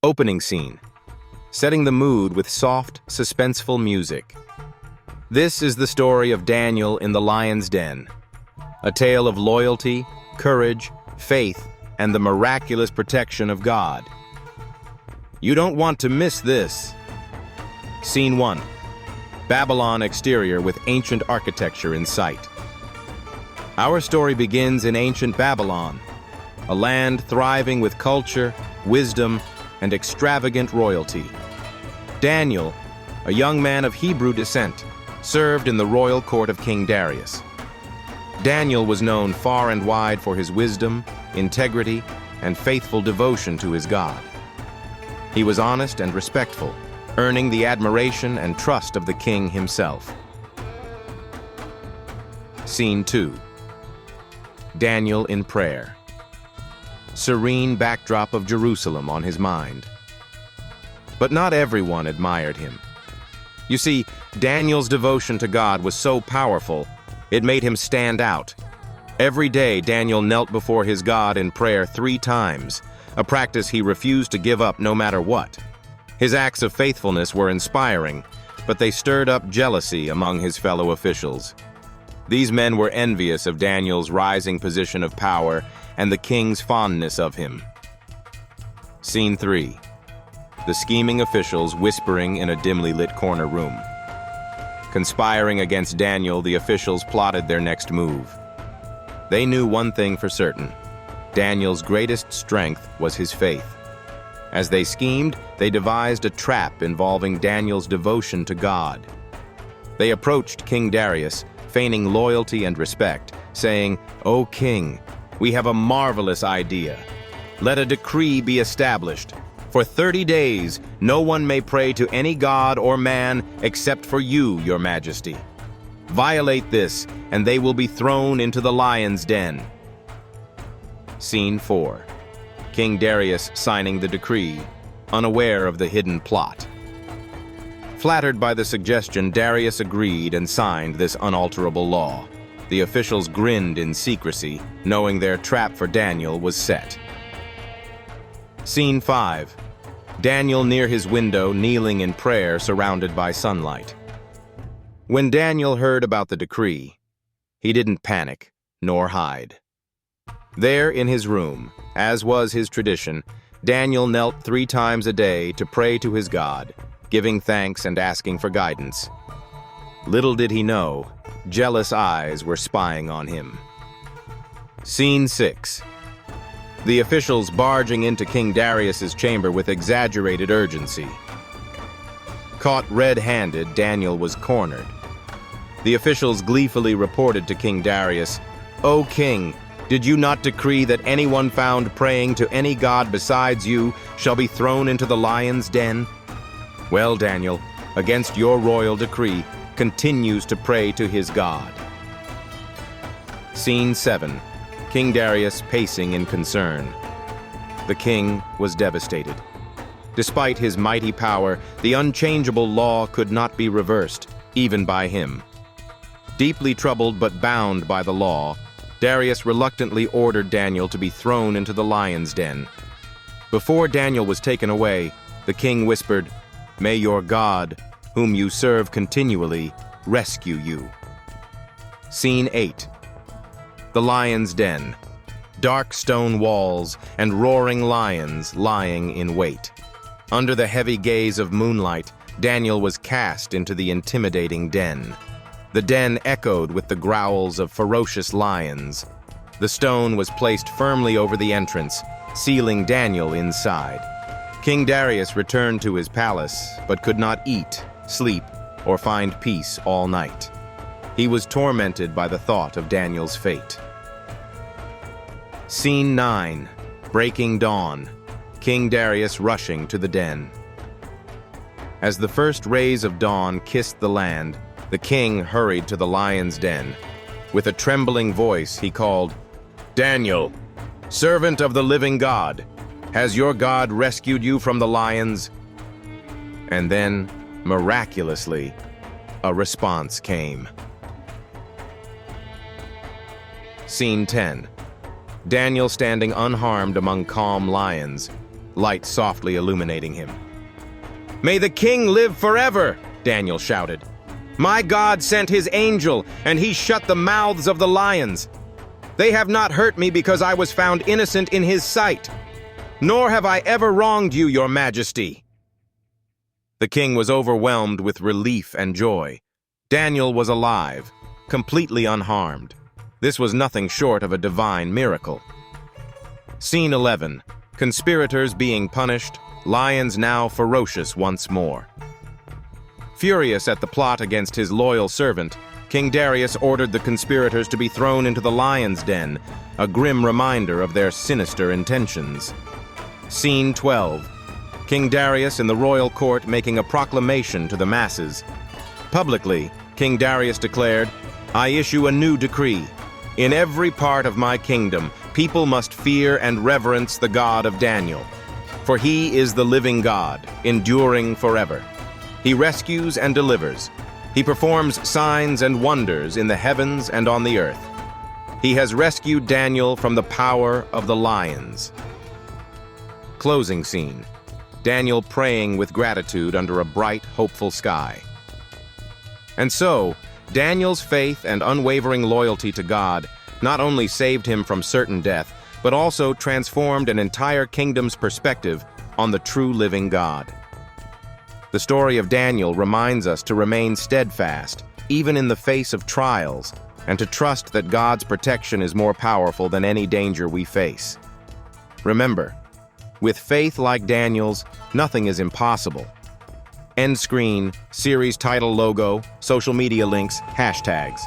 Opening scene, setting the mood with soft, suspenseful music. This is the story of Daniel in the lion's den, a tale of loyalty, courage, faith, and the miraculous protection of God. You don't want to miss this. Scene 1. Babylon exterior with ancient architecture in sight. Our story begins in ancient Babylon, a land thriving with culture, wisdom, and extravagant royalty. Daniel, a young man of Hebrew descent, served in the royal court of King Darius. Daniel was known far and wide for his wisdom, integrity, and faithful devotion to his God. He was honest and respectful, earning the admiration and trust of the king himself. Scene 2. Daniel in prayer. Serene backdrop of Jerusalem on his mind. But not everyone admired him. You see, Daniel's devotion to God was so powerful, it made him stand out. Every day, Daniel knelt before his God in prayer 3 times, a practice he refused to give up no matter what. His acts of faithfulness were inspiring, but they stirred up jealousy among his fellow officials. These men were envious of Daniel's rising position of power and the king's fondness of him. Scene 3. The scheming officials whispering in a dimly lit corner room. Conspiring against Daniel, the officials plotted their next move. They knew one thing for certain. Daniel's greatest strength was his faith. As they schemed, they devised a trap involving Daniel's devotion to God. They approached King Darius, feigning loyalty and respect, saying, "O king, we have a marvelous idea. Let a decree be established. For 30 days, no one may pray to any god or man except for you, your majesty. Violate this, and they will be thrown into the lion's den." Scene 4. King Darius signing the decree, unaware of the hidden plot. Flattered by the suggestion, Darius agreed and signed this unalterable law. The officials grinned in secrecy, knowing their trap for Daniel was set. Scene 5. Daniel near his window, kneeling in prayer, surrounded by sunlight. When Daniel heard about the decree, he didn't panic nor hide. There in his room, as was his tradition, Daniel knelt 3 times a day to pray to his God, giving thanks and asking for guidance. Little did he know, jealous eyes were spying on him. Scene 6. The officials barging into King Darius's chamber with exaggerated urgency. Caught red-handed, Daniel was cornered. The officials gleefully reported to King Darius, "O king, did you not decree that anyone found praying to any god besides you shall be thrown into the lion's den? Well, Daniel, against your royal decree, continues to pray to his God." Scene 7. King Darius pacing in concern. The king was devastated. Despite his mighty power, the unchangeable law could not be reversed, even by him. Deeply troubled but bound by the law, Darius reluctantly ordered Daniel to be thrown into the lion's den. Before Daniel was taken away, the king whispered, "May your God, whom you serve continually, rescue you." Scene 8. The lion's den. Dark stone walls and roaring lions lying in wait. Under the heavy gaze of moonlight, Daniel was cast into the intimidating den. The den echoed with the growls of ferocious lions. The stone was placed firmly over the entrance, sealing Daniel inside. King Darius returned to his palace, but could not eat, sleep, or find peace all night. He was tormented by the thought of Daniel's fate. Scene 9. Breaking dawn. King Darius rushing to the den. As the first rays of dawn kissed the land, the king hurried to the lion's den. With a trembling voice, he called, "Daniel, servant of the living God, has your God rescued you from the lions?" And then, miraculously, a response came. Scene 10. Daniel standing unharmed among calm lions. light softly illuminating him. "May the king live forever!" Daniel shouted. "My God sent his angel, and he shut the mouths of the lions. They have not hurt me because I was found innocent in his sight. Nor have I ever wronged you, your majesty." The king was overwhelmed with relief and joy. Daniel was alive, completely unharmed. This was nothing short of a divine miracle. Scene 11. Conspirators being punished, lions now ferocious once more. Furious at the plot against his loyal servant, King Darius ordered the conspirators to be thrown into the lion's den, a grim reminder of their sinister intentions. Scene 12. King Darius in the royal court making a proclamation to the masses. Publicly, King Darius declared, "I issue a new decree. In every part of my kingdom, people must fear and reverence the God of Daniel. For he is the living God, enduring forever. He rescues and delivers. He performs signs and wonders in the heavens and on the earth. He has rescued Daniel from the power of the lions." Closing scene. Daniel praying with gratitude under a bright, hopeful sky. And so, Daniel's faith and unwavering loyalty to God not only saved him from certain death, but also transformed an entire kingdom's perspective on the true living God. The story of Daniel reminds us to remain steadfast, even in the face of trials, and to trust that God's protection is more powerful than any danger we face. Remember, with faith like Daniel's, nothing is impossible. End screen, series title logo, social media links, hashtags.